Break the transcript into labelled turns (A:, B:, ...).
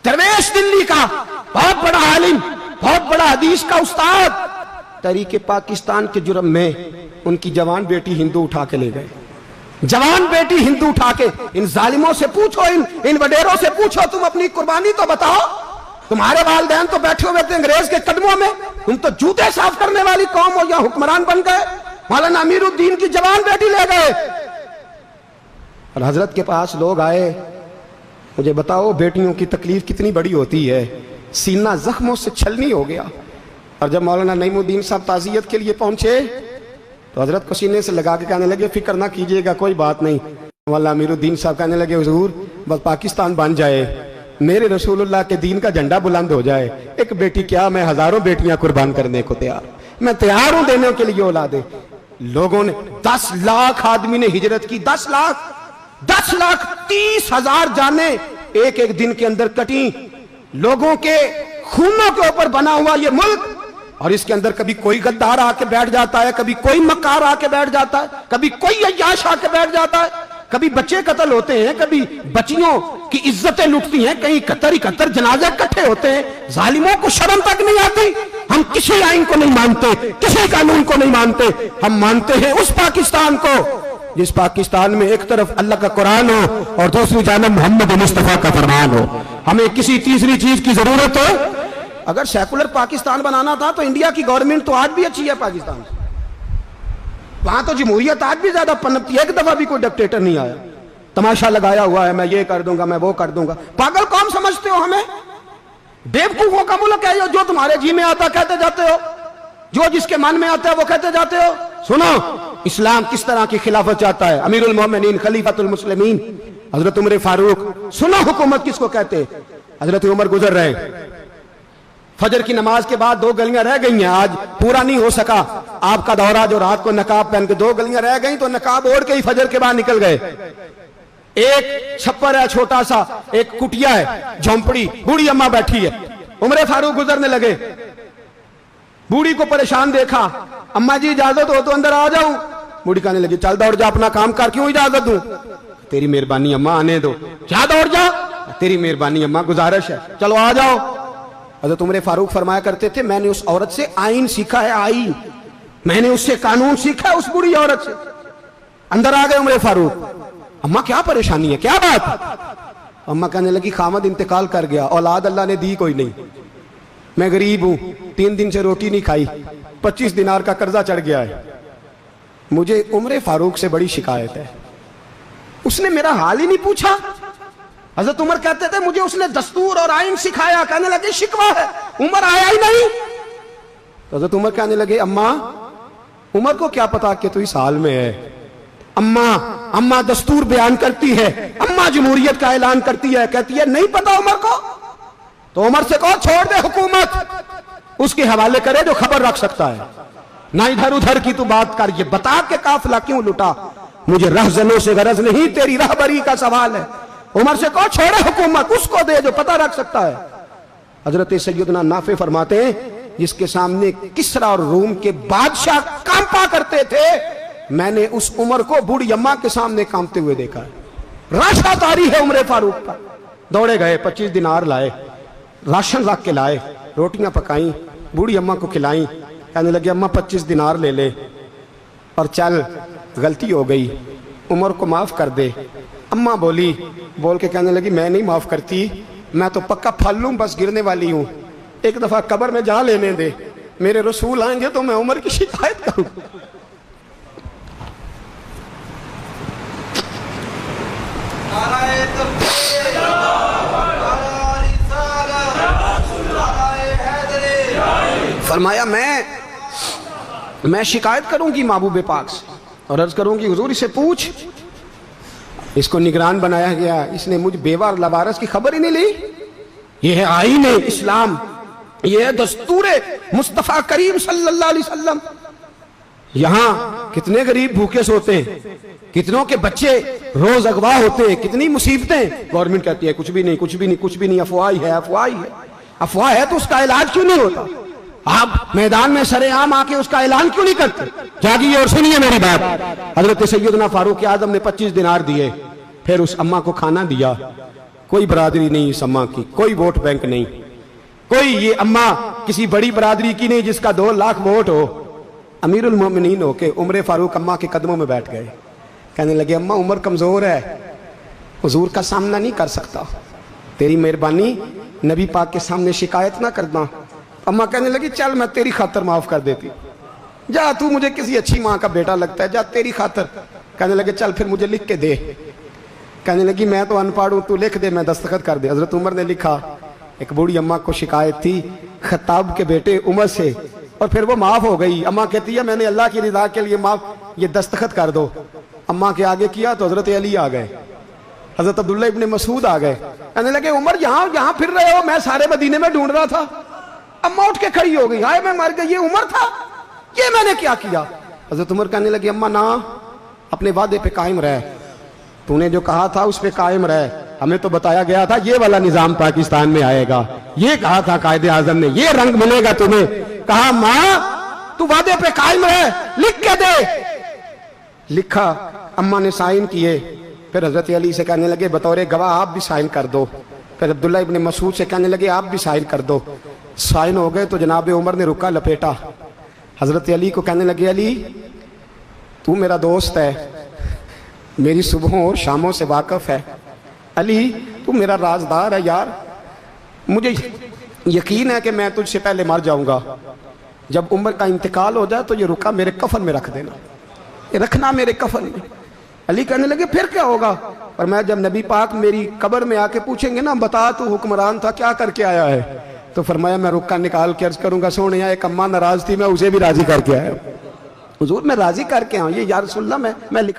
A: दरवेश दिल्ली का बहुत बड़ा आलिम, बहुत बड़ा हदीस का उस्ताद, तहरीक पाकिस्तान के जुर्म में उनकी जवान बेटी हिंदू उठा के ले गए। जवान बेटी हिंदू उठा के, इन जालिमों से पूछो, इन वडेरों से पूछो, तुम अपनी कुर्बानी तो बताओ। तुम्हारे वालिदैन तो बैठे हुए थे अंग्रेज के कदमों में, तुम तो जूते साफ करने वाली कौम हो, या हुक्मरान बन गए। मौलाना अमीरुद्दीन की जवान बेटी ले गए। और हजरत के पास लोग आए, मुझे बताओ बेटियों की तकलीफ कितनी बड़ी होती है। सीना जख्मों से छलनी हो गया। और जब मौलाना नईमुद्दीन साहब ताज़ियत के लिए पहुंचे तो हजरत को सीने से लगा के कहने लगे, फिक्र ना कीजिएगा, कोई बात नहीं। मौलाना अमीरुद्दीन साहब कहने लगे, हुजूर बस पाकिस्तान बन जाए, मेरे रसूलुल्लाह के दीन का झंडा बुलंद हो जाए, एक बेटी क्या, मैं हजारों बेटियां कुर्बान करने को तैयार, मैं तैयार हूं देने के लिए औलादे। लोगों ने 10 लाख आदमी ने हिजरत की, 10 लाख 30,000 जाने एक एक दिन के अंदर कटी। लोगों के खूनों के ऊपर बना हुआ ये मुल्क, और इसके अंदर कभी कोई गद्दार आके बैठ जाता है, कभी कोई मक्कार आके बैठ जाता है, कभी कोई अय्याश आके बैठ जाता है, कभी बच्चे कत्ल होते हैं, कभी बच्चियों की इज्जतें लुटती हैं, कहीं 71 जनाजे इकट्ठे होते हैं। जालिमों को शर्म तक नहीं आती। हम किसी आइन को नहीं मानते, किसी कानून को नहीं मानते, हम मानते हैं उस पाकिस्तान को जिस पाकिस्तान में एक तरफ अल्लाह का कुरान हो और दूसरी जानब मोहम्मद मुस्तफा का फरमान हो। हमें किसी तीसरी चीज की जरूरत है? अगर सेकुलर पाकिस्तान बनाना था तो इंडिया की गवर्नमेंट तो आज भी अच्छी है पाकिस्तान से, वहां तो जमहूरियत आज भी ज्यादा पनपती है। एक दफा भी कोई डिक्टेटर नहीं आया, तमाशा लगाया हुआ है, मैं ये कर दूंगा, मैं वो कर दूंगा। पागल कौन समझते हो हमें? बेवकूफों का मुल्क है जो तुम्हारे जी में आता कहते जाते हो, जो जिसके मन में आता है वो कहते जाते हो। सुनो, इस्लाम किस तरह की खिलाफत चाहता है। अमीरुल मोमिनीन खलीफतुल मुस्लिमीन हजरत उमर फारूक। सुनो हुकूमत किसको कहते? हजरत उमर गुजर रहे, फजर की नमाज के बाद 2 गलियां रह गई हैं, आज पूरा नहीं हो सका आपका दौरा, जो रात को नकाब पहन के 2 गलियां रह गई तो नकाब ओढ़ के ही फजर के बाद निकल गए। एक छप्पर है छोटा सा, एक कुटिया है, झोंपड़ी, बूढ़ी अम्मा बैठी है। उमर फारूक गुजरने लगे, बूढ़ी को परेशान देखा, अम्मा जी इजाजत हो तो अंदर आ जाऊं? बूढ़ी कहने लगी, चल दौड़ जा, अपना काम कर, क्यों इजाजत दूं? तेरी मेहरबानी अम्मा, आने दो। जा दौड़ जा, तेरी मेहरबानी अम्मा, गुजारिश है, चलो आ जाओ। हज़रत उमर फारूक फरमाया करते थे, मैंने उस औरत से आइन सीखा है, आइन, मैंने उससे कानून सीखा है, उस बुरी औरत से। अंदर आ गए उमर फारूक, अम्मा क्या परेशानी है, क्या बात? अम्मा कहने लगी, खामद इंतकाल कर गया, औलाद अल्लाह ने दी कोई नहीं, मैं गरीब हूं, 3 दिन से रोटी नहीं खाई, 25 दिनार का कर्जा चढ़ गया है, मुझे उमर फारूक से बड़ी शिकायत है, उसने मेरा हाल ही नहीं पूछा। हजरत उमर कहते थे, मुझे उसने दस्तूर और आइन सिखाया। कहने लगे, शिकवा है, उमर आया ही नहीं। हजरत उमर कहने लगे, अम्मा उमर को क्या पता कि तू इस हाल में है। अम्मा दस्तूर बयान करती है, अम्मा जमहूरियत का ऐलान करती है, कहती है नहीं पता उमर को, तो उमर से कहो छोड़ दे हुकूमत, उसके हवाले करे जो खबर रख सकता है, ना इधर उधर की तू बात कर, ये बता के काफिला क्यों लुटा, मुझे रहजनों से गरज नहीं, तेरी रहबरी का सवाल है। उमर से कहो छोड़े हुकूमत, उसको दे जो पता रख सकता है। हजरत सैयदना नाफे फरमाते हैं, जिसके सामने किसरा और रूम के बादशाह कांपा करते थे, मैंने उस उमर को बूढ़ी अम्मा के सामने कांपते हुए देखा है। राशा तारी है उमर फारूक का। दौड़े गए, 25 दिनार लाए, राशन रख के लाए, रोटियां पकाई, बूढ़ी अम्मा को खिलाई। कहने लगे, अम्मा 25 दिनार ले ले और चल, गलती हो गई, उमर को माफ कर दे। अम्मा बोल के कहने लगी, मैं नहीं माफ करती, मैं तो पक्का फल लूं, बस गिरने वाली हूं, एक दफा कब्र में जा लेने दे, मेरे रसूल आएंगे तो मैं उमर की शिकायत करूं। फरमाया, मैं शिकायत करूंगी महबूब पाक से और अर्ज करूंगी, हुजूर इसे पूछ, इसको निगरान बनाया गया, इसने मुझ बेवा और लवारस की खबर ही नहीं ली। यह है आईन इस्लाम, यह है दस्तूर मुस्तफा करीम सल्लल्लाहु अलैहि वसल्लम। यहां कितने गरीब भूखे सोते हैं, कितनों के बच्चे रोज अगवा होते हैं, कितनी मुसीबतें। गवर्नमेंट कहती है कुछ भी नहीं, कुछ भी नहीं, कुछ भी नहीं, अफवाह ही है, अफवाह ही है। अफवाह है तो उसका इलाज क्यों नहीं होता? आप मैदान में सरेआम आके उसका ऐलान क्यों नहीं करते? जागिए और सुनिए मेरी बात। हजरत सैयदना फारूक आजम ने 25 दिनार दिए, फिर उस अम्मा को खाना दिया, कोई बरादरी नहीं इस अम्मा की, कोई वोट बैंक नहीं, कोई ये अम्मा किसी बड़ी बरादरी की नहीं जिसका 2 लाख वोट हो। अमीरुल मोमिनीन होके उमर फारूक अम्मा के कदमों में बैठ गए, कहने लगे अम्मा उम्र कमजोर है, हुजूर का सामना नहीं कर सकता, तेरी मेहरबानी नबी पाक के सामने शिकायत ना करना। अम्मा कहने लगी चल मैं तेरी खातर माफ कर देती, जा तू मुझे किसी अच्छी माँ का बेटा लगता है, जा तेरी खातर। कहने लगे चल फिर मुझे लिख के दे। कहने लगी मैं तो अनपढ़ हूँ, तू लिख दे मैं दस्तखत कर दे। हजरत उमर ने लिखा, एक बूढ़ी अम्मा को शिकायत थी खत्ताब के बेटे उमर से, और फिर वो माफ हो गई। अम्मा कहती है मैंने अल्लाह की रिदा के लिए माफ, ये दस्तखत कर दो। अम्मा के आगे किया तो हजरत अली आ गए, हजरत अब्दुल्ला इब्ने मसूद आ गए। कहने लगे उमर यहाँ फिर रहे हो, मैं सारे मदीने में ढूंढ रहा था। अम्मा उठ के खड़ी हो गई, हाय मैं मर गई, ये उमर था, ये मैंने क्या किया। हजरत उमर कहने लगे अम्मा ना, अपने वादे पे कायम रह, तूने जो कहा था उस पे कायम रह, हमें तो बताया गया था ये वाला निजाम पाकिस्तान में आएगा, ये कहा था कायदे आजम ने, ये रंग मिलेगा तुम्हें। कहा माँ तू वादे पे कायम रह, लिख के दे। लिखा, अम्मा ने साइन किए। फिर हजरत अली से कहने लगे बतौर गवाह आप भी साइन कर दो। फिर अब्दुल्ला इब्ने मसूद से कहने लगे आप भी साइन कर दो। साइन हो गए तो जनाब उमर ने रुका लपेटा, हजरत अली को कहने लगे अली तू मेरा दोस्त है, मेरी सुबहों और शामों से वाकिफ है, अली तू मेरा राजदार है यार, मुझे यकीन है कि मैं तुझसे पहले मर जाऊंगा, जब उमर का इंतकाल हो जाए तो ये रुका मेरे कफन में रख देना, ये रखना मेरे कफन में। अली कहने लगे फिर क्या होगा? और मैं जब नबी पाक मेरी कब्र में आके पूछेंगे ना बता तू हुक्मरान था क्या करके आया है, तो फरमाया मैं रुक्का निकाल के अर्ज करूंगा सोने एक अम्मा नाराज थी मैं उसे भी राजी करके आया, हुजूर मैं राजी करके आऊँ, ये या रसूलल्लाह मैं लिख